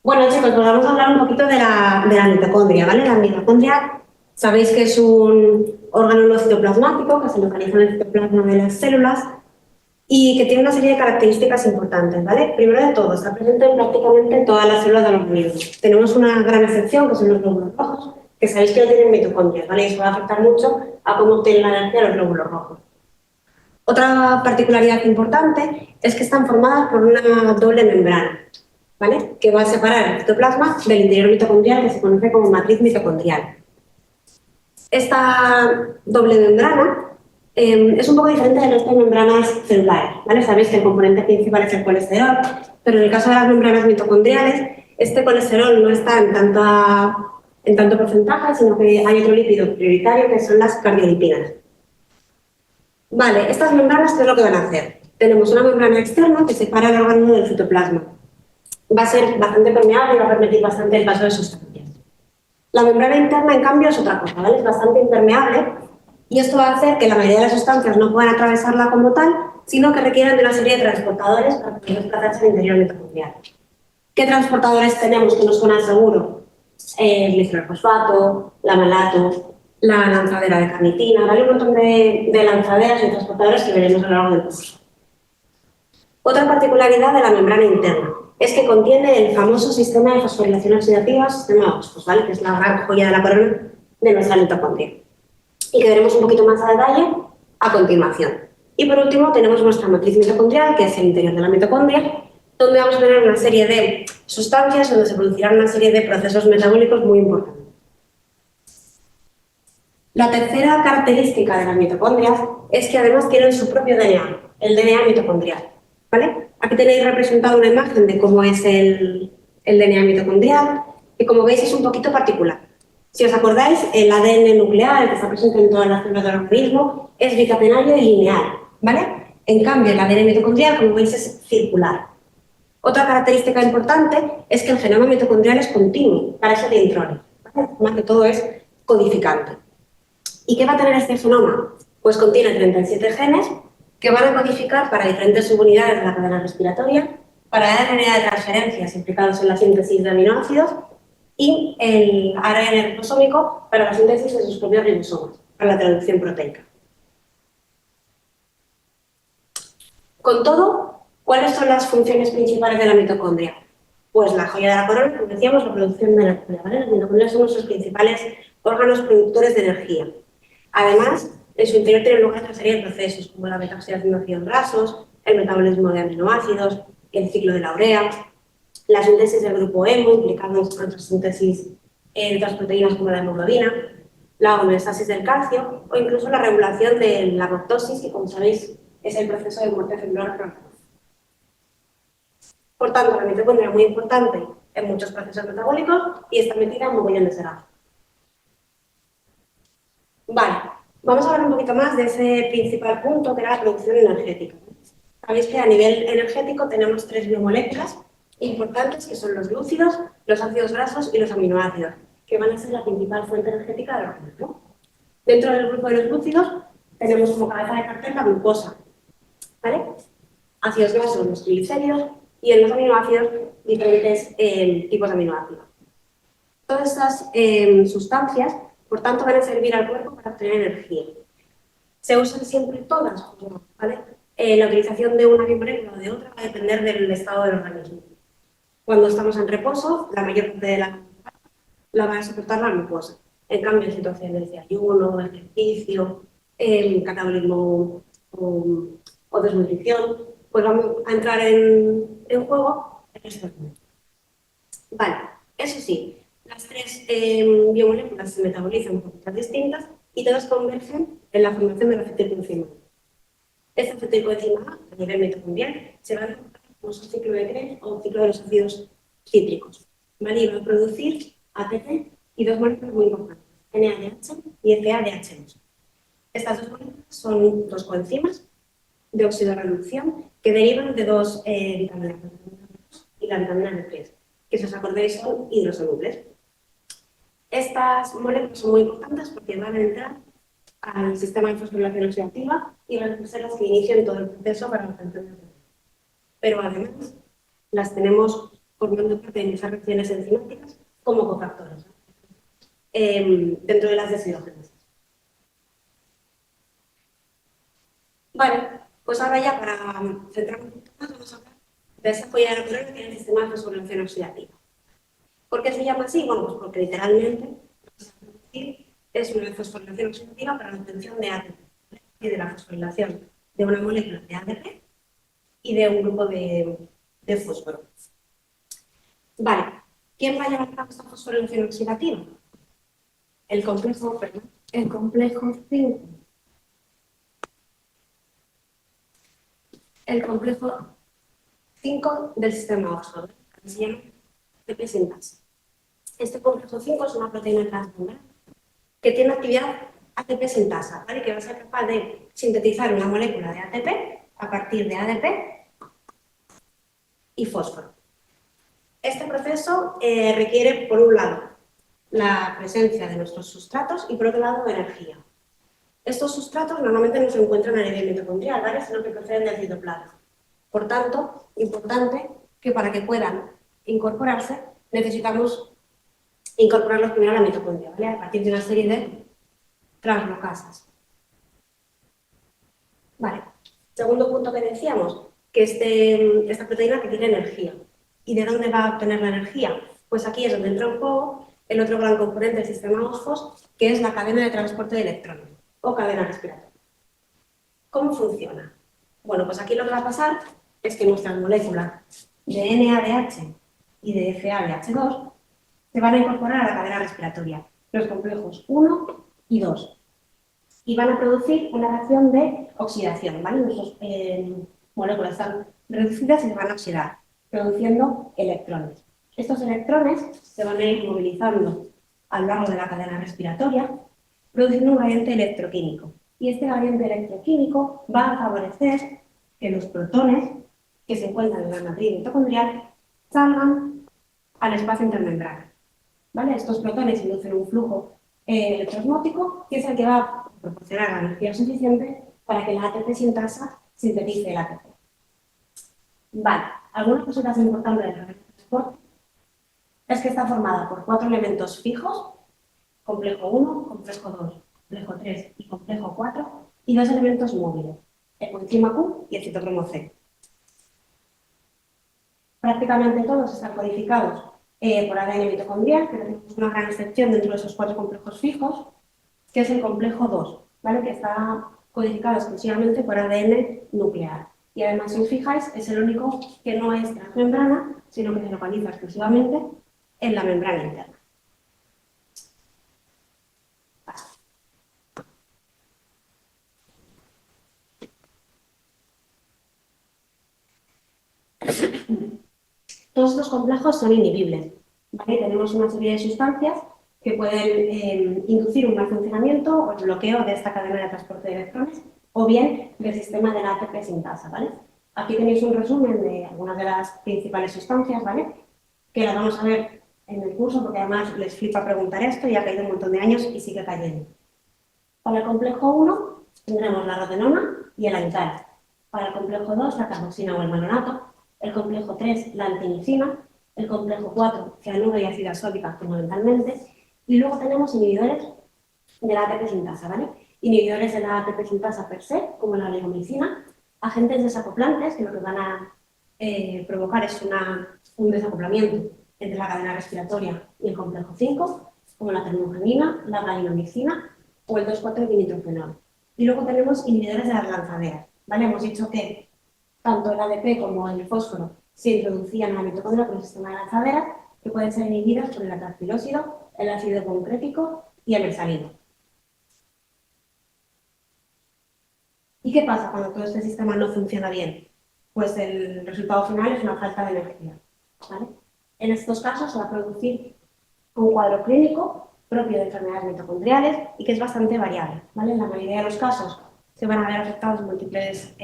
Bueno, chicos, pues vamos a hablar un poquito de la mitocondria, ¿vale? La mitocondria, sabéis que es un órgano no citoplasmático que se localiza en el citoplasma de las células y que tiene una serie de características importantes, ¿vale? Primero de todo, está presente en prácticamente todas las células del organismo. Tenemos una gran excepción, que son los glóbulos rojos, que sabéis que no tienen mitocondrias, ¿vale? Y eso va a afectar mucho a cómo obtienen la energía los glóbulos rojos. Otra particularidad importante es que están formadas por una doble membrana, ¿vale? Que va a separar el citoplasma del interior mitocondrial, que se conoce como matriz mitocondrial. Esta doble membrana es un poco diferente de nuestras membranas celulares, ¿vale? Sabéis que el componente principal es el colesterol, pero en el caso de las membranas mitocondriales, este colesterol no está en tanto porcentaje, sino que hay otro lípido prioritario que son las cardiolipinas. Vale, estas membranas, ¿qué es lo que van a hacer? Tenemos una membrana externa que separa el organismo del citoplasma. Va a ser bastante permeable y va a permitir bastante el paso de sustancias. La membrana interna, en cambio, es otra cosa, ¿vale? Es bastante impermeable y esto va a hacer que la mayoría de las sustancias no puedan atravesarla como tal, sino que requieran de una serie de transportadores para poder desplazarse al interior mitocondrial. ¿Qué transportadores tenemos que nos suenan seguro? El glicerolfosfato, la malato, la lanzadera de carnitina, ¿vale? Un montón de lanzaderas y transportadores que veremos a lo largo del curso. Otra particularidad de la membrana interna es que contiene el famoso sistema de fosforilación oxidativa, sistema OXPHOS, ¿vale? Que es la gran joya de la corona de nuestra mitocondria. Y que veremos un poquito más a detalle a continuación. Y por último tenemos nuestra matriz mitocondrial, que es el interior de la mitocondria, donde vamos a tener una serie de sustancias donde se producirán una serie de procesos metabólicos muy importantes. La tercera característica de las mitocondrias es que además tienen su propio DNA, el DNA mitocondrial, ¿vale? Aquí tenéis representada una imagen de cómo es el DNA mitocondrial, y como veis es un poquito particular. Si os acordáis, el ADN nuclear, el que está presente en todas las células del organismo, es bicatenario y lineal, ¿vale? En cambio, el ADN mitocondrial, como veis, es circular. Otra característica importante es que el genoma mitocondrial es continuo, para eso de intrones, ¿vale? Más que todo es codificante. ¿Y qué va a tener este genoma? Pues contiene 37 genes que van a codificar para diferentes subunidades de la cadena respiratoria, para el RNA de transferencias implicados en la síntesis de aminoácidos y el ARN ribosómico para la síntesis de sus propios ribosomas, para la traducción proteica. Con todo, ¿cuáles son las funciones principales de la mitocondria? Pues la joya de la corona, como decíamos, la producción de energía, ¿vale? Las mitocondrias son nuestros principales órganos productores de energía. Además, en su interior tienen lugar otra serie de procesos, como la beta-oxidación de ácidos grasos, el metabolismo de aminoácidos, el ciclo de la urea, la síntesis del grupo hemo, implicando en otra síntesis de otras proteínas como la hemoglobina, la homeostasis del calcio o incluso la regulación de la apoptosis, que como sabéis es el proceso de muerte celular progresiva. Por tanto, la mitocondria es muy importante en muchos procesos metabólicos y está metida en mogollones de grasa. Vale, vamos a hablar un poquito más de ese principal punto que era la producción energética. Sabéis que a nivel energético tenemos tres biomoléculas importantes que son los glúcidos, los ácidos grasos y los aminoácidos, que van a ser la principal fuente energética del organismo. Dentro del grupo de los glúcidos tenemos como cabeza de cartel la glucosa, ¿vale? Ácidos grasos, los triglicéridos, y en los aminoácidos diferentes tipos de aminoácidos. Todas estas sustancias, por tanto, van a servir al cuerpo para obtener energía. ¿Se usan siempre todas? ¿Vale? La utilización de una biomolécula o de otra va a depender del estado del organismo. Cuando estamos en reposo, la mayor parte de la va a soportar la glucosa. En cambio, en situaciones de ayuno, ejercicio, catabolismo o desnutrición, pues vamos a entrar en juego el resto. Vale, eso sí, las tres biomoléculas se metabolizan por rutas distintas y todas convergen en la formación de la acetilcoenzima. Esta acetilcoenzima A, a nivel mitocondrial, se va a denominar como ciclo de Krebs o ciclo de los ácidos cítricos. ¿Vale? Y va a producir ATP y dos moléculas muy importantes, NADH y FADH2. Estas dos moléculas son dos coenzimas de oxidorreducción que derivan de dos vitaminas, la vitamina B2 y la vitamina D3, que si os acordáis son hidrosolubles. Estas moléculas son muy importantes porque van a entrar al sistema de fosforilación oxidativa y van a ser las que inician todo el proceso para la obtención de energía. Pero además las tenemos formando parte de esas reacciones enzimáticas como cofactores, ¿no? Dentro de las deshidrogénesis. Vale, pues ahora ya para centrarnos un poco más, vamos a hablar de esa joya de la corona que tiene el sistema de fosforilación oxidativa. ¿Por qué se llama así? Bueno, pues porque literalmente es una fosforilación oxidativa para la obtención de ATP y de la fosforilación de una molécula de ADP y de un grupo de fósforo. Vale, ¿quién va a llevar a cabo esta fosforilación oxidativa? El complejo 5. El complejo 5 del sistema óxido, que se llama ATP sintasa. Este complejo 5 es una proteína transmembrana que tiene actividad ATP sintasa, ¿vale? Que va a ser capaz de sintetizar una molécula de ATP a partir de ADP y fósforo. Este proceso requiere, por un lado, la presencia de nuestros sustratos y, por otro lado, energía. Estos sustratos normalmente no se encuentran a nivel mitocondrial, ¿vale? Sino que proceden del citoplasma. Por tanto, importante que para que puedan incorporarse necesitamos incorporarlos primero a la mitocondria, ¿vale? A partir de una serie de translocasas. Vale. Segundo punto que decíamos, que esta proteína que tiene energía. ¿Y de dónde va a obtener la energía? Pues aquí es donde entra en juego el otro gran componente del sistema OSFOS, que es la cadena de transporte de electrones, o cadena respiratoria. ¿Cómo funciona? Bueno, pues aquí lo que va a pasar es que nuestras moléculas de NADH y de FADH2 se van a incorporar a la cadena respiratoria, los complejos 1 y 2, y van a producir una reacción de oxidación, ¿vale? Nuestras moléculas están reducidas y se van a oxidar, produciendo electrones. Estos electrones se van a ir movilizando a lo largo de la cadena respiratoria, produciendo un gradiente electroquímico. Y este gradiente electroquímico va a favorecer que los protones que se encuentran en la matriz mitocondrial salgan al espacio intermembrana, ¿vale? Estos protones inducen un flujo electrosmótico que es el que va a proporcionar la energía suficiente para que la ATP sintasa sintetice el ATP. Vale, algunas cositas importantes de la cadena de transporte es que está formada por 4 elementos fijos, complejo 1, complejo 2, complejo 3 y complejo 4, y 2 elementos móviles, el coenzima Q y el citocromo C. Prácticamente todos están codificados por ADN mitocondrial, pero tenemos una gran excepción dentro de esos 4 complejos fijos, que es el complejo 2, ¿vale? Que está codificado exclusivamente por ADN nuclear. Y además, si os fijáis, es el único que no es transmembrana, sino que se localiza exclusivamente en la membrana interna. Todos estos complejos son inhibibles, ¿vale? Tenemos una serie de sustancias que pueden inducir un mal funcionamiento o el bloqueo de esta cadena de transporte de electrones o bien del sistema de la ATP sintasa, ¿vale? Aquí tenéis un resumen de algunas de las principales sustancias, ¿vale? Que las vamos a ver en el curso porque además les flipa preguntar esto y ha caído un montón de años y sigue cayendo. Para el complejo 1 tendremos la rotenona y el anital. Para el complejo 2 la carboxina o el malonato. El complejo 3 la antinicina. El complejo 4 cianuro y ácido ascórbica fundamentalmente. Y luego tenemos inhibidores de la ATP sintasa, ¿vale? Inhibidores de la ATP sintasa per se, como la oligomicina, agentes desacoplantes que lo que van a provocar es un desacoplamiento entre la cadena respiratoria y el complejo 5, como la termogenina, la galinomicina o el 2,4-dinitrofenol. Y luego tenemos inhibidores de las lanzaderas, ¿vale? Hemos dicho que tanto el ADP como el fósforo se introducían en la mitocondria por el sistema de lanzaderas, que pueden ser inhibidos por el atractilósido, el ácido concrético y el hexalino. ¿Y qué pasa cuando todo este sistema no funciona bien? Pues el resultado final es una falta de energía, ¿vale? En estos casos se va a producir un cuadro clínico propio de enfermedades mitocondriales y que es bastante variable, ¿vale? En la mayoría de los casos se van a ver afectados múltiples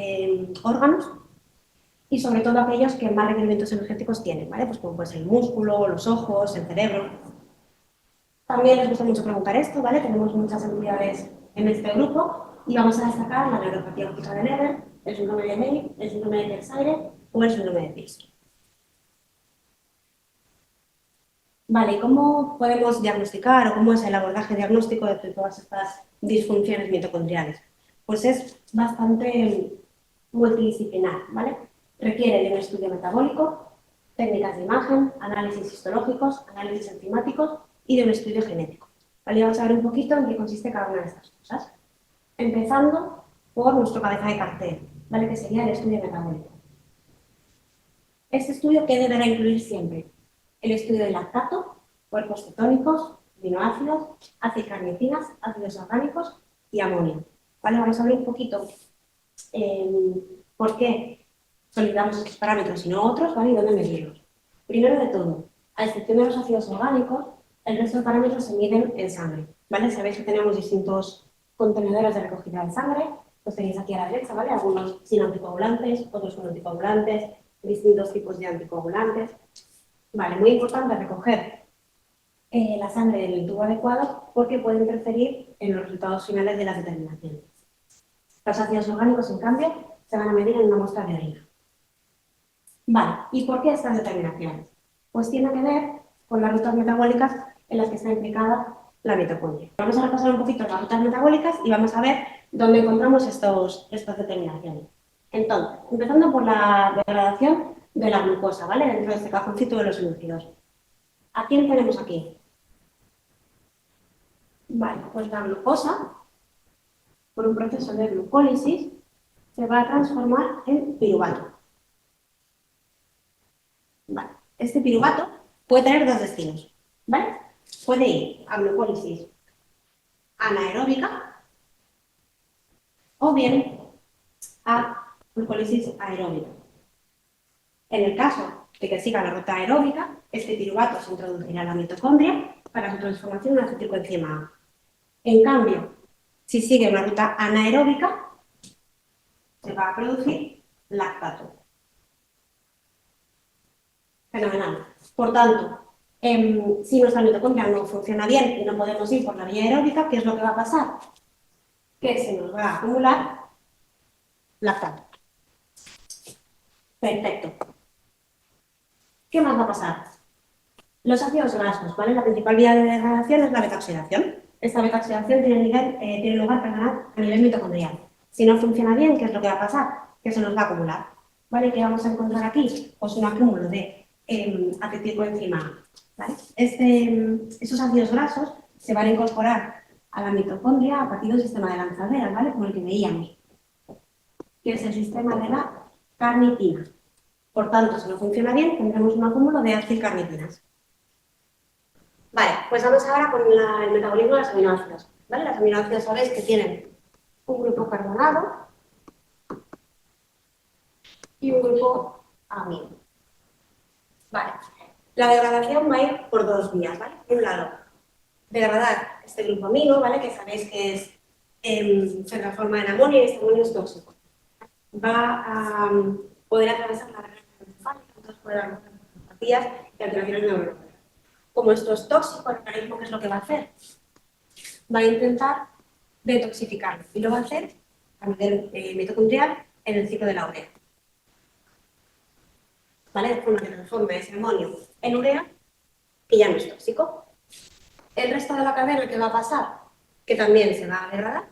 órganos y sobre todo aquellos que más requerimientos energéticos tienen, ¿vale? Pues como puede ser el músculo, los ojos, el cerebro. También les gusta mucho preguntar esto, ¿vale? Tenemos muchas entidades en este grupo y vamos a destacar la neuropatía óptica de Leber, el síndrome de May, el síndrome de Terzaire o el síndrome de Pierce. Vale, ¿y cómo podemos diagnosticar o cómo es el abordaje diagnóstico de todas estas disfunciones mitocondriales? Pues es bastante multidisciplinar, ¿vale? Requiere de un estudio metabólico, técnicas de imagen, análisis histológicos, análisis enzimáticos y de un estudio genético. Vale, vamos a ver un poquito en qué consiste cada una de estas cosas. Empezando por nuestro cabeza de cartel, ¿vale? Que sería el estudio metabólico. Este estudio, ¿qué deberá incluir siempre? El estudio de lactato, cuerpos cetónicos, aminoácidos, acilcarnitinas, ácidos orgánicos y amonio. ¿Vale? Vamos a ver un poquito por qué solidamos estos parámetros y no otros, ¿vale? Y dónde medirlos. Primero de todo, a excepción de los ácidos orgánicos, el resto de parámetros se miden en sangre, ¿vale? Sabéis que tenemos distintos contenedores de recogida de sangre, los tenéis aquí a la derecha, ¿vale? Algunos sin anticoagulantes, otros con anticoagulantes, distintos tipos de anticoagulantes. Vale, muy importante recoger la sangre del tubo adecuado porque puede interferir en los resultados finales de las determinaciones. Los ácidos orgánicos, en cambio, se van a medir en una muestra de orina. Vale, ¿y por qué estas determinaciones? Pues tiene que ver con las rutas metabólicas en las que está implicada la mitocondria. Vamos a repasar un poquito las rutas metabólicas y vamos a ver dónde encontramos estas determinaciones. Entonces, empezando por la degradación de la glucosa, ¿vale? Dentro de este cajoncito de los glúcidos. ¿A quién tenemos aquí? Vale, pues la glucosa, por un proceso de glucólisis, se va a transformar en piruvato. Vale. Este piruvato puede tener dos destinos, ¿vale? Puede ir a glucólisis anaeróbica o bien a glucólisis aeróbica. En el caso de que siga la ruta aeróbica, este piruvato se introducirá en la mitocondria para su transformación en acetilcoenzima A. En cambio, si sigue una ruta anaeróbica, se va a producir lactato. Fenomenal. Por tanto, si nuestra mitocondria no funciona bien y no podemos ir por la vía aeróbica, ¿qué es lo que va a pasar? Que se nos va a acumular lactato. Perfecto. ¿Qué más va a pasar? Los ácidos grasos, ¿vale? La principal vía de degradación es la beta-oxidación. Esta beta-oxidación tiene lugar a nivel mitocondrial. Si no funciona bien, ¿qué es lo que va a pasar? Que se nos va a acumular. ¿Vale? ¿Qué vamos a encontrar aquí? Pues un acúmulo de acetilcoenzima A. ¿Vale? Esos ácidos grasos se van a incorporar a la mitocondria a partir de un sistema de lanzaderas, ¿vale? Como el que veíamos, que es el sistema de la carnitina. Por tanto, si no funciona bien, tendremos un acúmulo de acilcarnitinas. Vale, pues vamos ahora con el metabolismo de los aminoácidos. ¿Vale? Los aminoácidos sabéis que tienen un grupo carbonado y un grupo amino. Vale. La degradación va a ir por dos vías, ¿vale? Por un lado, degradar este grupo amino, ¿vale? Que sabéis que se transforma en amonio y este amonio es tóxico. Va a poder atravesar la barrera encefálica, entonces puede dar neuropatías y alteraciones neurológicas. Como esto es tóxico, el organismo, ¿qué es lo que va a hacer? Va a intentar detoxificarlo y lo va a hacer a nivel mitocondrial en el ciclo de la urea. ¿Vale? De forma que transforma ese amonio en urea y ya no es tóxico. El resto de la cadena, ¿qué va a pasar? Que también se va a degradar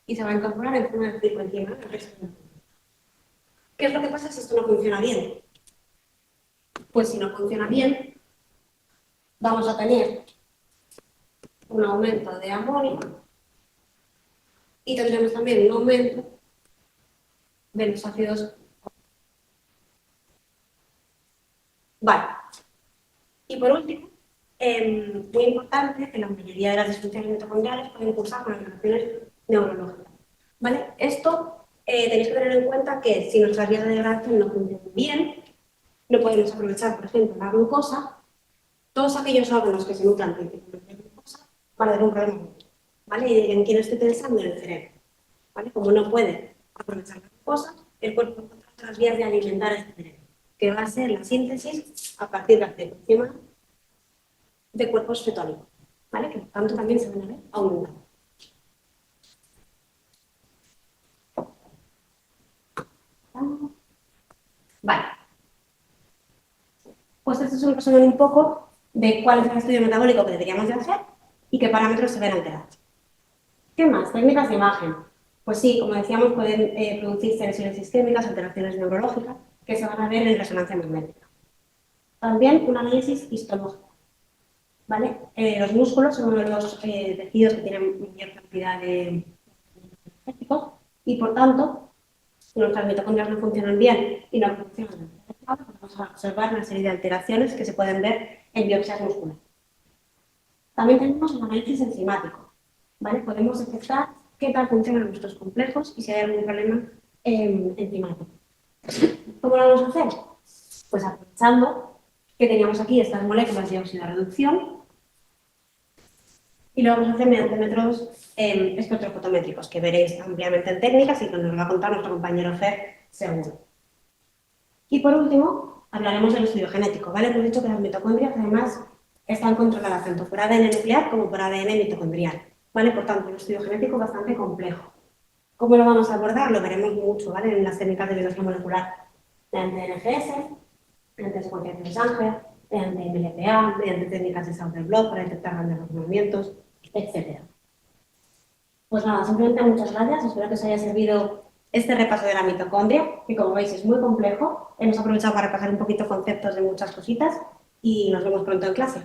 y se va a incorporar en forma de acetilcoenzima. ¿Qué es lo que pasa si esto no funciona bien? Pues si no funciona bien, vamos a tener un aumento de amonio y tendremos también un aumento de los ácidos. Vale. Y por último, muy importante que la mayoría de las disfunciones mitocondriales pueden cursar con alteraciones neurológicas. ¿Vale? Esto tenéis que tener en cuenta que si nuestras vías de degradación no funcionan bien, no podemos aprovechar, por ejemplo, la glucosa. Todos aquellos órganos que se nutran principalmente de glucosa van a tener un problema. ¿Vale? ¿Y en quién estoy pensando? En el cerebro. ¿Vale? Como no puede aprovechar la glucosa, el cuerpo encuentra otras vías de alimentar a este cerebro, que va a ser la síntesis a partir de la encima de cuerpos cetónicos, ¿vale? Que por tanto también se van a ver aumentados. Vale. Pues pues este es un resumen un poco de cuál es el estudio metabólico que deberíamos de hacer y qué parámetros se ven alterados. ¿Qué más? Técnicas de imagen. Pues sí, como decíamos, pueden producirse lesiones isquémicas, alteraciones neurológicas, que se van a ver en resonancia magnética. También un análisis histológico. ¿Vale? Los músculos son uno de los tejidos que tienen mayor cantidad de energéticos y, por tanto, si nuestras mitocondrias no funcionan bien y no funcionan, vamos a observar una serie de alteraciones que se pueden ver en biopsias musculares. También tenemos un análisis enzimático. ¿Vale? Podemos detectar qué tal funcionan nuestros complejos y si hay algún problema enzimático. ¿Cómo lo vamos a hacer? Pues aprovechando que teníamos aquí estas moléculas de oxidorreducción y lo vamos a hacer mediante métodos espectrofotométricos, que veréis ampliamente en técnicas y que nos va a contar nuestro compañero Fer seguro. Y por último, hablaremos del estudio genético, ¿vale? Hemos dicho que las mitocondrias además están controladas tanto por ADN nuclear como por ADN mitocondrial, ¿vale? Por tanto, un estudio genético bastante complejo. ¿Cómo lo vamos a abordar? Lo veremos mucho, ¿vale? En las técnicas de biología molecular, mediante NGS, mediante secuenciación de sangre, mediante MLPA, mediante técnicas de Sauer Blot para detectar grandes movimientos, etc. Pues nada, simplemente muchas gracias. Espero que os haya servido este repaso de la mitocondria, que como veis es muy complejo. Hemos aprovechado para repasar un poquito conceptos de muchas cositas y nos vemos pronto en clase.